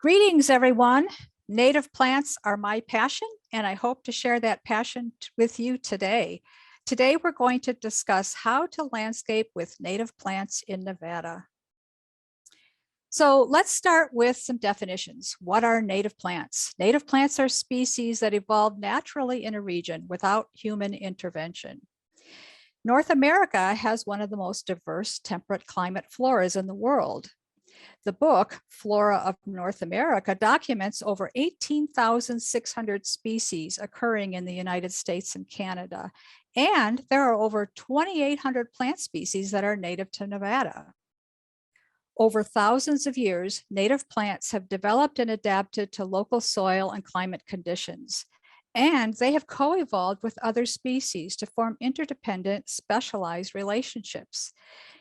Greetings, everyone. Native plants are my passion, and I hope to share that passion with you today. Today, we're going to discuss how to landscape with native plants in Nevada. So let's start with some definitions. What are native plants? Native plants are species that evolved naturally in a region without human intervention. North America has one of the most diverse temperate climate floras in the world. The book, Flora of North America, documents over 18,600 species occurring in the United States and Canada. And there are over 2,800 plant species that are native to Nevada. Over thousands of years, native plants have developed and adapted to local soil and climate conditions. And they have co-evolved with other species to form interdependent, specialized relationships.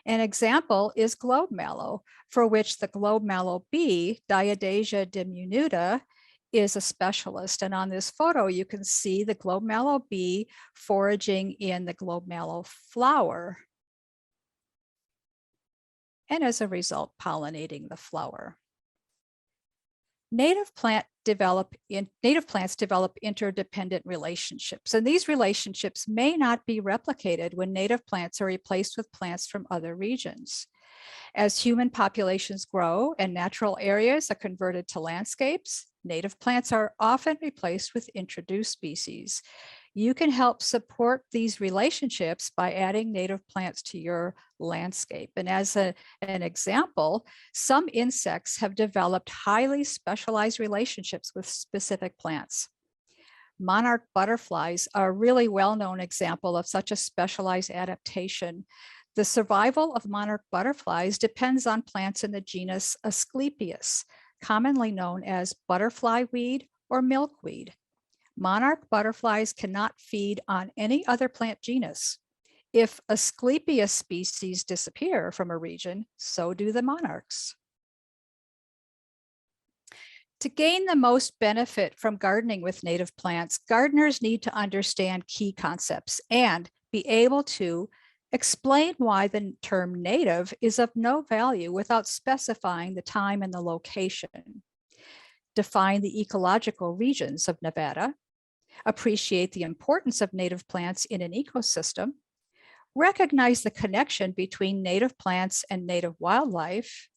An example is globe mallow, for which the globe mallow bee, Diadasia diminuta, is a specialist. And on this photo, you can see the globe mallow bee foraging in the globe mallow flower, and as a result, pollinating the flower. Native plants develop interdependent relationships, and these relationships may not be replicated when native plants are replaced with plants from other regions. As human populations grow and natural areas are converted to landscapes, native plants are often replaced with introduced species. You can help support these relationships by adding native plants to your landscape. And as an example, some insects have developed highly specialized relationships with specific plants. Monarch butterflies are a really well-known example of such a specialized adaptation. The survival of monarch butterflies depends on plants in the genus Asclepias, commonly known as butterfly weed or milkweed. Monarch butterflies cannot feed on any other plant genus. If Asclepias species disappear from a region, so do the monarchs. To gain the most benefit from gardening with native plants, gardeners need to understand key concepts and be able to explain why the term native is of no value without specifying the time and the location. Define the ecological regions of Nevada. Appreciate the importance of native plants in an ecosystem. Recognize the connection between native plants and native wildlife.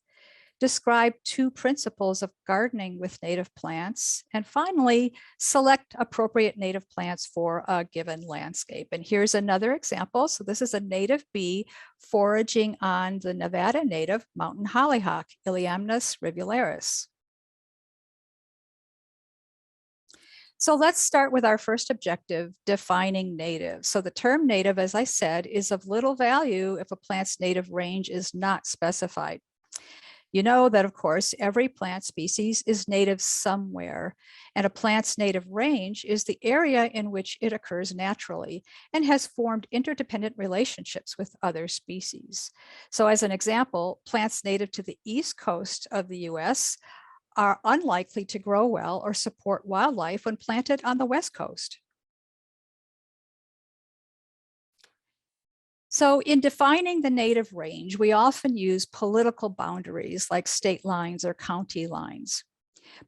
Describe 2 principles of gardening with native plants. And finally, select appropriate native plants for a given landscape. And here's another example. So this is a native bee foraging on the Nevada native mountain hollyhock, Iliamnus rivularis. So let's start with our first objective, defining native. So the term native, as I said, is of little value if a plant's native range is not specified. You know that, of course, every plant species is native somewhere, and a plant's native range is the area in which it occurs naturally and has formed interdependent relationships with other species. So as an example, plants native to the East Coast of the US are unlikely to grow well or support wildlife when planted on the West Coast. So in defining the native range, we often use political boundaries like state lines or county lines.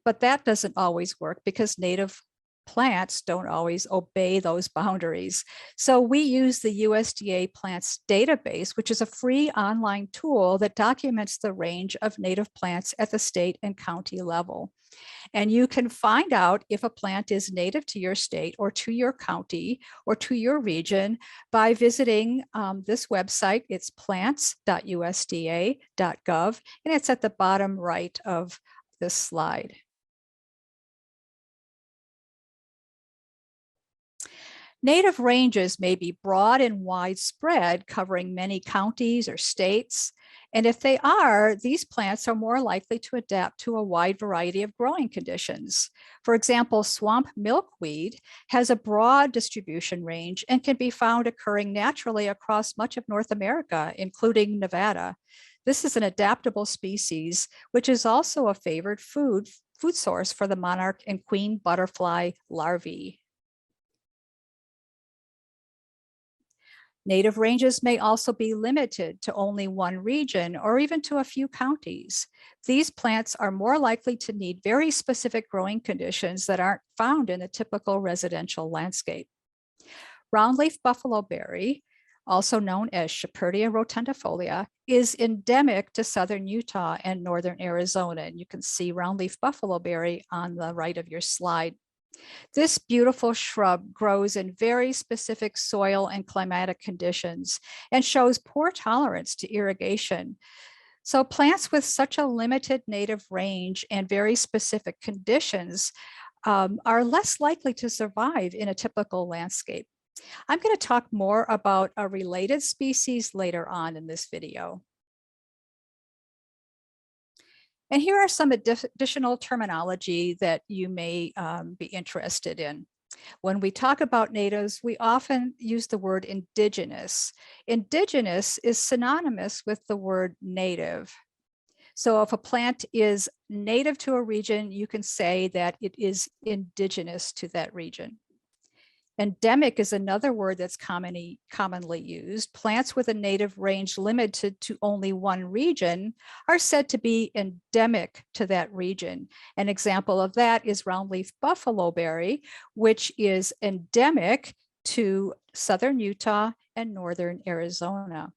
But that doesn't always work because native plants don't always obey those boundaries. So we use the USDA plants database, which is a free online tool that documents the range of native plants at the state and county level. And you can find out if a plant is native to your state or to your county or to your region by visiting this website. It's plants.usda.gov, and it's at the bottom right of this slide. Native ranges may be broad and widespread, covering many counties or states. And if they are, these plants are more likely to adapt to a wide variety of growing conditions. For example, swamp milkweed has a broad distribution range and can be found occurring naturally across much of North America, including Nevada. This is an adaptable species, which is also a favored food source for the monarch and queen butterfly larvae. Native ranges may also be limited to only one region or even to a few counties. These plants are more likely to need very specific growing conditions that aren't found in a typical residential landscape. Roundleaf buffalo berry, also known as Shepherdea rotundifolia, is endemic to southern Utah and northern Arizona. And you can see roundleaf buffalo berry on the right of your slide. This beautiful shrub grows in very specific soil and climatic conditions and shows poor tolerance to irrigation. So plants with such a limited native range and very specific conditions are less likely to survive in a typical landscape. I'm going to talk more about a related species later on in this video. And here are some additional terminology that you may be interested in. When we talk about natives, we often use the word indigenous. Indigenous is synonymous with the word native. So if a plant is native to a region, you can say that it is indigenous to that region. Endemic is another word that's commonly used. Plants with a native range limited to only one region are said to be endemic to that region. An example of that is roundleaf buffalo berry, which is endemic to southern Utah and northern Arizona.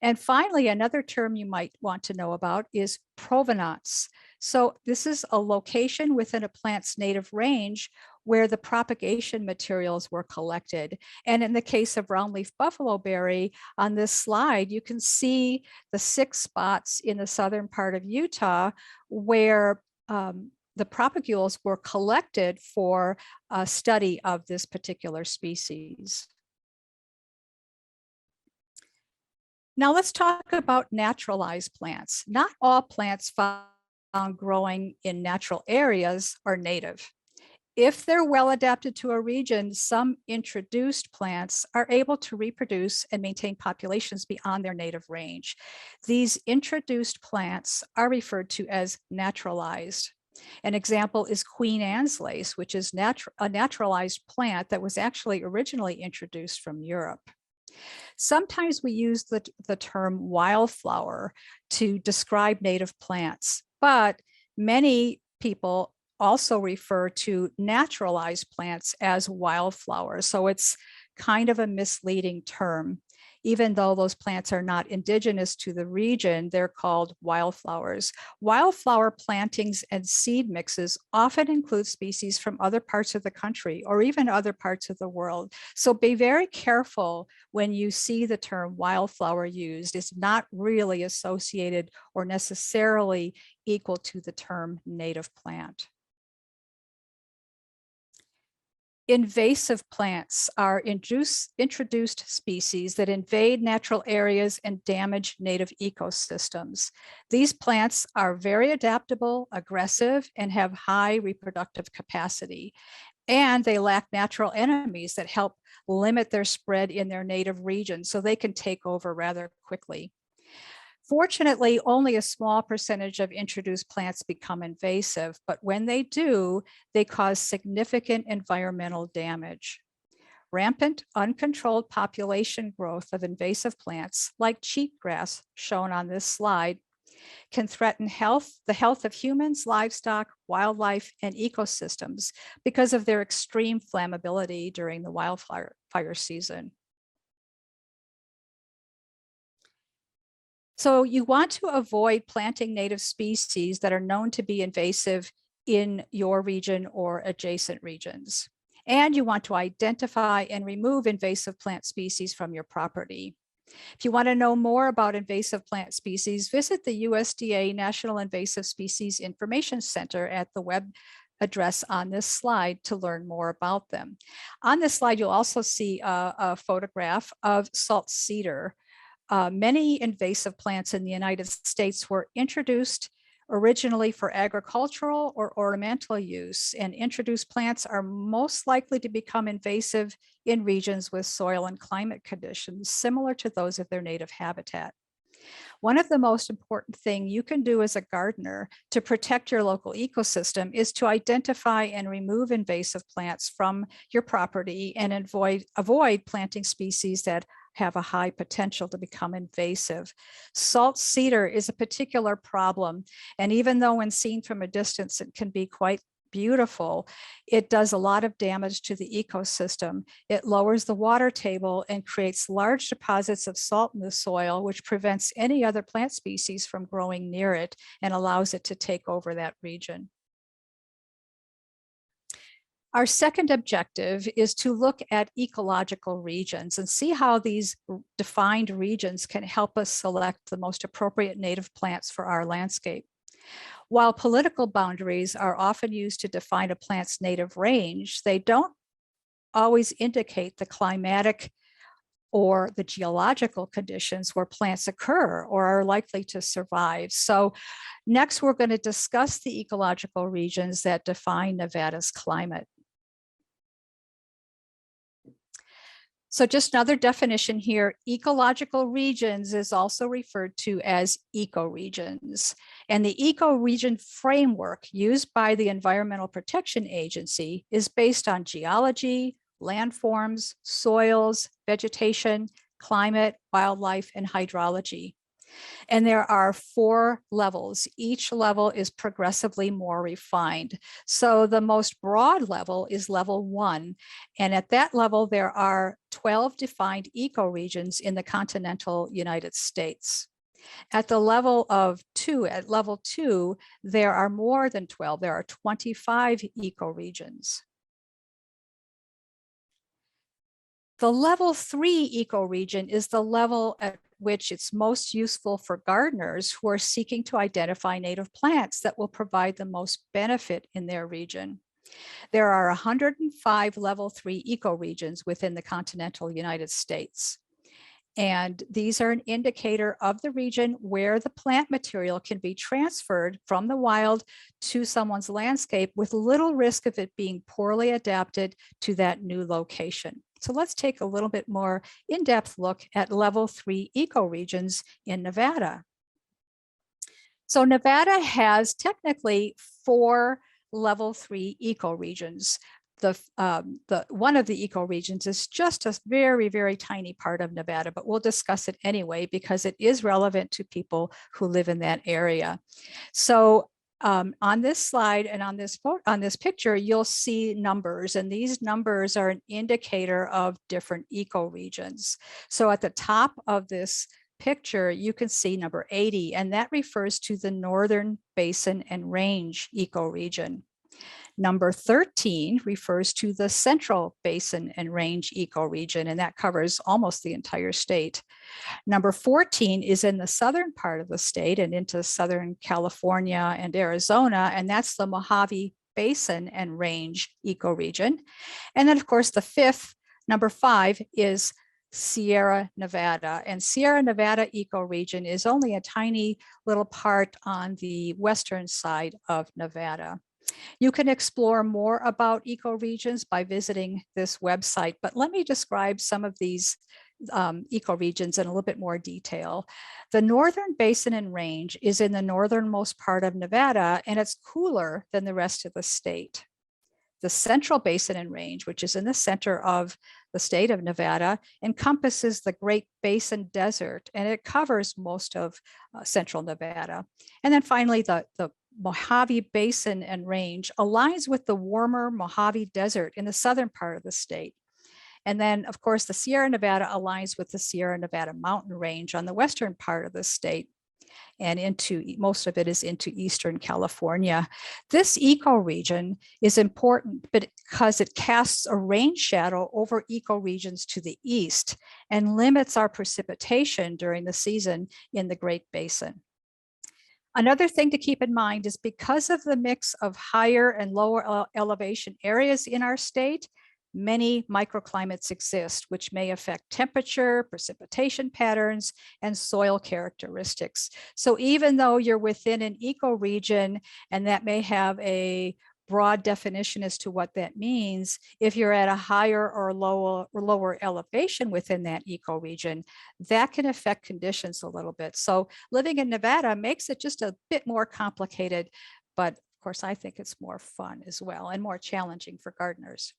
And finally, another term you might want to know about is provenance. So this is a location within a plant's native range where the propagation materials were collected. And in the case of roundleaf buffalo berry, on this slide, you can see the 6 spots in the southern part of Utah where the propagules were collected for a study of this particular species. Now let's talk about naturalized plants. Not all plants found growing in natural areas are native. If they're well adapted to a region, some introduced plants are able to reproduce and maintain populations beyond their native range. These introduced plants are referred to as naturalized. An example is Queen Anne's lace, which is a naturalized plant that was actually originally introduced from Europe. Sometimes we use the term wildflower to describe native plants, but many people also refer to naturalized plants as wildflowers. So it's kind of a misleading term. Even though those plants are not indigenous to the region, they're called wildflowers. Wildflower plantings and seed mixes often include species from other parts of the country or even other parts of the world. So be very careful when you see the term wildflower used. It's not really associated or necessarily equal to the term native plant. Invasive plants are introduced species that invade natural areas and damage native ecosystems. These plants are very adaptable, aggressive, and have high reproductive capacity. And they lack natural enemies that help limit their spread in their native region, so they can take over rather quickly. Fortunately, only a small percentage of introduced plants become invasive, but when they do, they cause significant environmental damage. Rampant, uncontrolled population growth of invasive plants, like cheatgrass, shown on this slide, can threaten the health of humans, livestock, wildlife, and ecosystems because of their extreme flammability during the wildfire season. So you want to avoid planting native species that are known to be invasive in your region or adjacent regions. And you want to identify and remove invasive plant species from your property. If you want to know more about invasive plant species, visit the USDA National Invasive Species Information Center at the web address on this slide to learn more about them. On this slide, you'll also see a photograph of salt cedar. Many invasive plants in the United States were introduced originally for agricultural or ornamental use, and introduced plants are most likely to become invasive in regions with soil and climate conditions similar to those of their native habitat. One of the most important things you can do as a gardener to protect your local ecosystem is to identify and remove invasive plants from your property and avoid planting species that have a high potential to become invasive. Salt cedar is a particular problem, and even though when seen from a distance, it can be quite beautiful, it does a lot of damage to the ecosystem. It lowers the water table and creates large deposits of salt in the soil, which prevents any other plant species from growing near it and allows it to take over that region. Our second objective is to look at ecological regions and see how these defined regions can help us select the most appropriate native plants for our landscape. While political boundaries are often used to define a plant's native range, they don't always indicate the climatic or the geological conditions where plants occur or are likely to survive. So next, we're going to discuss the ecological regions that define Nevada's climate. So just another definition here, ecological regions is also referred to as ecoregions. And the ecoregion framework used by the Environmental Protection Agency is based on geology, landforms, soils, vegetation, climate, wildlife, and hydrology. And there are 4 levels. Each level is progressively more refined. So the most broad level is level 1. And at that level, there are 12 defined ecoregions in the continental United States. At the level of 2, at level 2, there are more than 12. There are 25 ecoregions. The level 3 ecoregion is the level at which it's most useful for gardeners who are seeking to identify native plants that will provide the most benefit in their region. There are 105 level 3 ecoregions within the continental United States. And these are an indicator of the region where the plant material can be transferred from the wild to someone's landscape with little risk of it being poorly adapted to that new location. So let's take a little bit more in-depth look at level 3 ecoregions in Nevada. So Nevada has technically 4 level 3 ecoregions. One of the ecoregions is just a very, very tiny part of Nevada, but we'll discuss it anyway because it is relevant to people who live in that area. So on this slide and on this picture, you'll see numbers, and these numbers are an indicator of different ecoregions. So at the top of this picture, you can see number 80, and that refers to the Northern Basin and Range ecoregion. Number 13 refers to the Central Basin and Range ecoregion, and that covers almost the entire state. Number 14 is in the southern part of the state and into Southern California and Arizona, and that's the Mojave Basin and Range ecoregion. And then, of course, the fifth, number 5, is Sierra Nevada, and Sierra Nevada ecoregion is only a tiny little part on the western side of Nevada. You can explore more about ecoregions by visiting this website, but let me describe some of these ecoregions in a little bit more detail. The Northern Basin and Range is in the northernmost part of Nevada, and it's cooler than the rest of the state. The Central Basin and Range, which is in the center of the state of Nevada, encompasses the Great Basin Desert, and it covers most of central Nevada. And then finally, the Mojave Basin and Range aligns with the warmer Mojave Desert in the southern part of the state. And then, of course, the Sierra Nevada aligns with the Sierra Nevada Mountain Range on the western part of the state, and most of it is into Eastern California. This ecoregion is important because it casts a rain shadow over ecoregions to the east and limits our precipitation during the season in the Great Basin. Another thing to keep in mind is because of the mix of higher and lower elevation areas in our state, many microclimates exist, which may affect temperature, precipitation patterns, and soil characteristics. So even though you're within an ecoregion and that may have a broad definition as to what that means, if you're at a higher or lower elevation within that ecoregion, that can affect conditions a little bit. So living in Nevada makes it just a bit more complicated, but of course, I think it's more fun as well and more challenging for gardeners.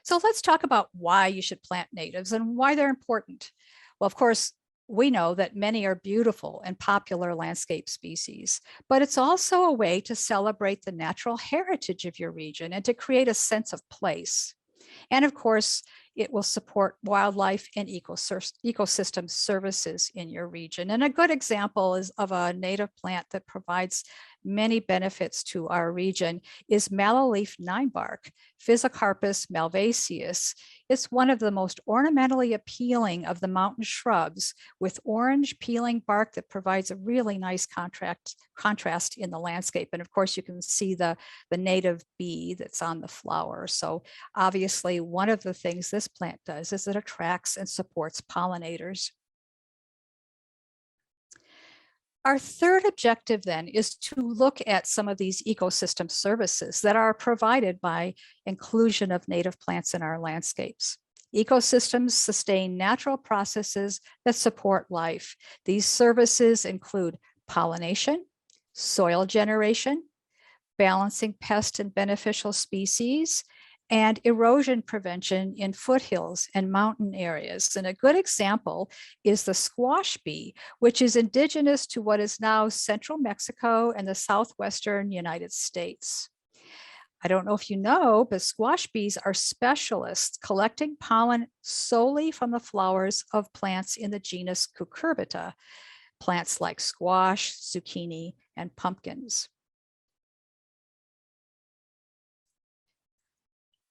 So let's talk about why you should plant natives and why they're important. Well, of course, we know that many are beautiful and popular landscape species, but it's also a way to celebrate the natural heritage of your region and to create a sense of place. And of course, it will support wildlife and ecosystem services in your region. And a good example is of a native plant that provides many benefits to our region is mallow-leaf ninebark, Physocarpus malvaceus. It's one of the most ornamentally appealing of the mountain shrubs, with orange peeling bark that provides a really nice contrast in the landscape. And of course, you can see the native bee that's on the flower. So obviously, one of the things this plant does is it attracts and supports pollinators. Our third objective then is to look at some of these ecosystem services that are provided by inclusion of native plants in our landscapes. Ecosystems sustain natural processes that support life. These services include pollination, soil generation, balancing pest and beneficial species, and erosion prevention in foothills and mountain areas. And a good example is the squash bee, which is indigenous to what is now central Mexico and the southwestern United States. I don't know if you know, but squash bees are specialists collecting pollen solely from the flowers of plants in the genus Cucurbita, plants like squash, zucchini, and pumpkins.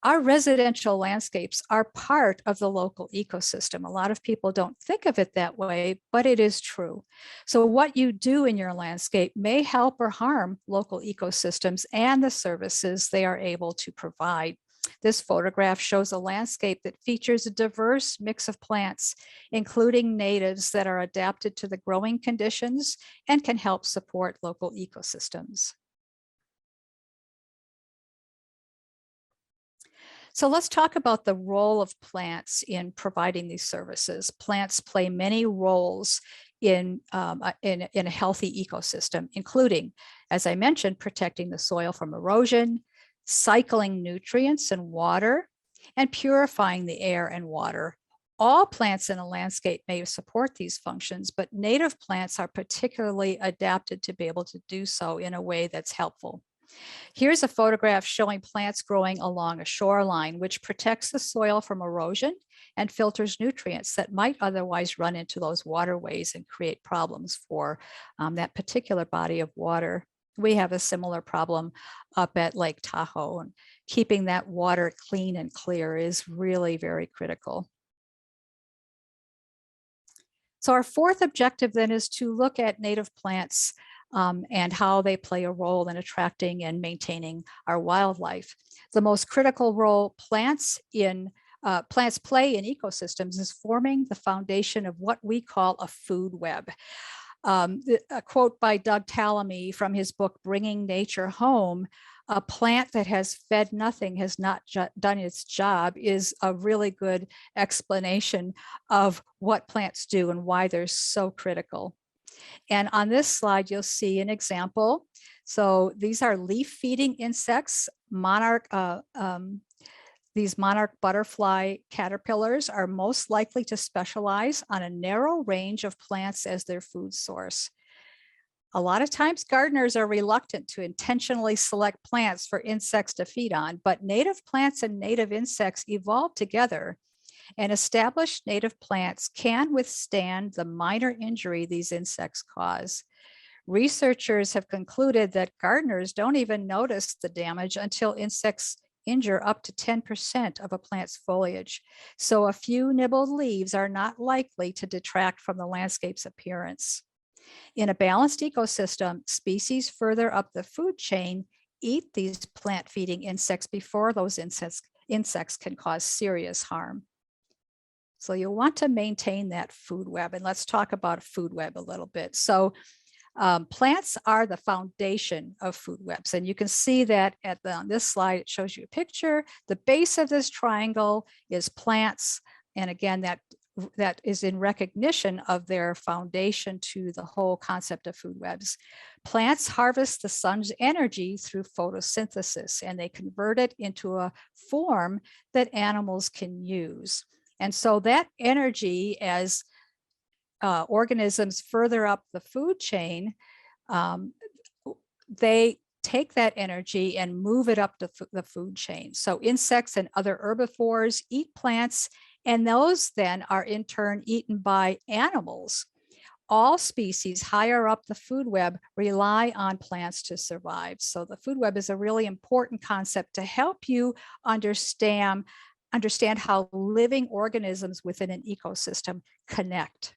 Our residential landscapes are part of the local ecosystem. A lot of people don't think of it that way, but it is true. So what you do in your landscape may help or harm local ecosystems and the services they are able to provide. This photograph shows a landscape that features a diverse mix of plants, including natives that are adapted to the growing conditions and can help support local ecosystems. So let's talk about the role of plants in providing these services. Plants play many roles in a healthy ecosystem, including, as I mentioned, protecting the soil from erosion, cycling nutrients and water, and purifying the air and water. All plants in a landscape may support these functions, but native plants are particularly adapted to be able to do so in a way that's helpful. Here's a photograph showing plants growing along a shoreline, which protects the soil from erosion and filters nutrients that might otherwise run into those waterways and create problems for that particular body of water. We have a similar problem up at Lake Tahoe, and keeping that water clean and clear is really very critical. So our fourth objective then is to look at native plants and how they play a role in attracting and maintaining our wildlife. The most critical role plants play in ecosystems is forming the foundation of what we call a food web. A quote by Doug Tallamy from his book, Bringing Nature Home: "A plant that has fed nothing has not done its job," is a really good explanation of what plants do and why they're so critical. And on this slide, you'll see an example. So these are leaf-feeding insects. These monarch butterfly caterpillars are most likely to specialize on a narrow range of plants as their food source. A lot of times gardeners are reluctant to intentionally select plants for insects to feed on, but native plants and native insects evolve together, and established native plants can withstand the minor injury these insects cause. Researchers have concluded that gardeners don't even notice the damage until insects injure up to 10% of a plant's foliage. So a few nibbled leaves are not likely to detract from the landscape's appearance. In a balanced ecosystem, species further up the food chain eat these plant-feeding insects before those insects can cause serious harm. So you'll want to maintain that food web. And let's talk about food web a little bit. So Plants are the foundation of food webs, and you can see that on this slide. It shows you a picture. The base of this triangle is plants, and again, that is in recognition of their foundation to the whole concept of food webs. Plants harvest the sun's energy through photosynthesis, and they convert it into a form that animals can use. And so that energy, as organisms further up the food chain, they take that energy and move it up the food chain. So insects and other herbivores eat plants, and those then are in turn eaten by animals. All species higher up the food web rely on plants to survive. So the food web is a really important concept to help you understand how living organisms within an ecosystem connect.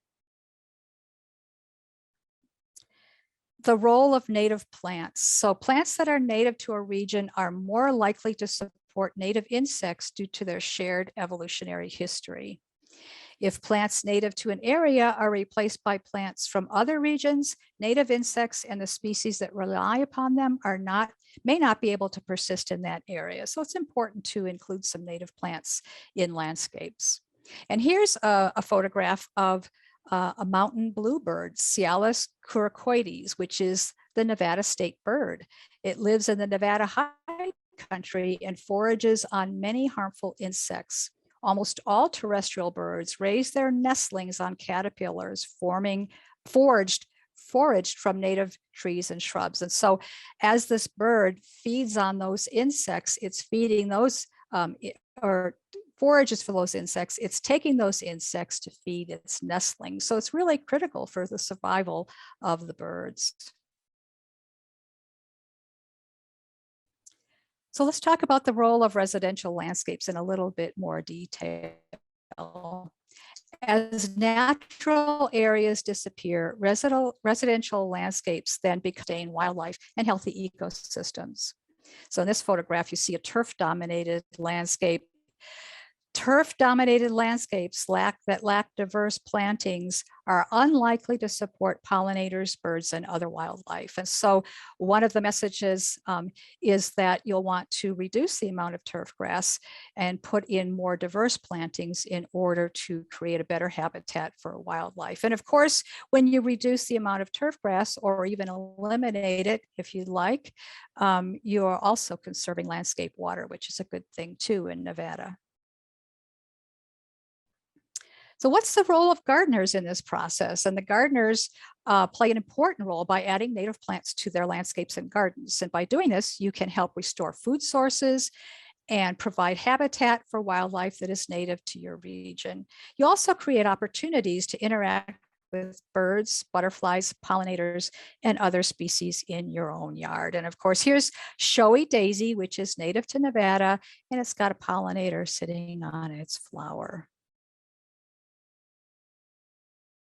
The role of native plants. So plants that are native to a region are more likely to support native insects due to their shared evolutionary history. If plants native to an area are replaced by plants from other regions, native insects and the species that rely upon them may not be able to persist in that area. So it's important to include some native plants in landscapes. And here's a photograph of a mountain bluebird, Cialis coracoides, which is the Nevada state bird. It lives in the Nevada high country and forages on many harmful insects. Almost all terrestrial birds raise their nestlings on caterpillars foraged from native trees and shrubs. And so as this bird feeds on those insects, it's feeding those or forages for those insects, it's taking those insects to feed its nestlings. So it's really critical for the survival of the birds. So let's talk about the role of residential landscapes in a little bit more detail. As natural areas disappear, residential landscapes then become wildlife and healthy ecosystems. So in this photograph, you see a turf-dominated landscape. Turf-dominated landscapes that lack diverse plantings are unlikely to support pollinators, birds, and other wildlife. And so one of the messages is that you'll want to reduce the amount of turf grass and put in more diverse plantings in order to create a better habitat for wildlife. And of course, when you reduce the amount of turf grass or even eliminate it, if you'd like, you are also conserving landscape water, which is a good thing too in Nevada. So what's the role of gardeners in this process? And the gardeners play an important role by adding native plants to their landscapes and gardens. And by doing this, you can help restore food sources and provide habitat for wildlife that is native to your region. You also create opportunities to interact with birds, butterflies, pollinators, and other species in your own yard. And of course, here's showy daisy, which is native to Nevada, and it's got a pollinator sitting on its flower.